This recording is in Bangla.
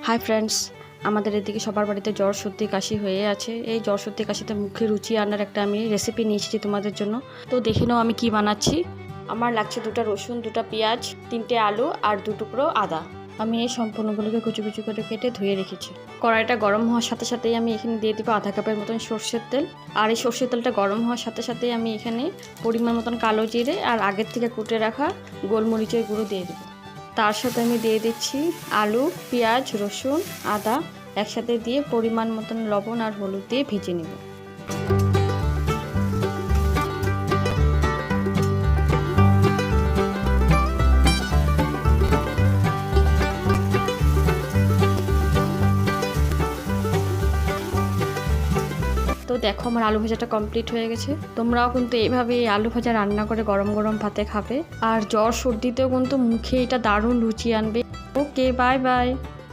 হাই ফ্রেন্ডস, আমাদের এদিকে সবার বাড়িতে জ্বর সর্দি কাশি হয়ে আছে। এই জ্বর সর্দি কাশিতে মুখে রুচি আনার একটা আমি রেসিপি নিয়ে এসেছি তোমাদের জন্য। তো দেখে নাও আমি কি বানাচ্ছি। আমার লাগছে 2টা রসুন, 2টা পেঁয়াজ, 3টে আলু আর 2 টুকরো আদা। আমি এই সম্পূর্ণগুলোকে কুচি কুচি করে কেটে ধুয়ে রেখেছি। কড়াইটা গরম হওয়ার সাথে সাথেই আমি এখানে দিয়ে দেবো আধা কাপের মতন সর্ষের তেল। আর এই সর্ষের তেলটা গরম হওয়ার সাথে সাথেই আমি এখানে পরিমাণ মতন কালো জিরে আর আগের থেকে কুটে রাখা গোলমরিচের গুঁড়ো দিয়ে দেবো। তার সাথে আমি দিয়ে দিচ্ছি আলু, পেঁয়াজ, রসুন, আদা একসাথে দিয়ে পরিমাণ মতন লবণ আর হলুদ দিয়ে ভেজে নেব। তো দেখো আমার আলু ভাজাটা কমপ্লিট হয়ে গেছে। তোমরাও কিন্তু এইভাবে আলু ভাজা রান্না করে গরম গরম ভাতে খাবে। আর জ্বর সর্দিতেও কিন্তু মুখে এটা দারুণ রুচি আনবে। ওকে, বাই বাই।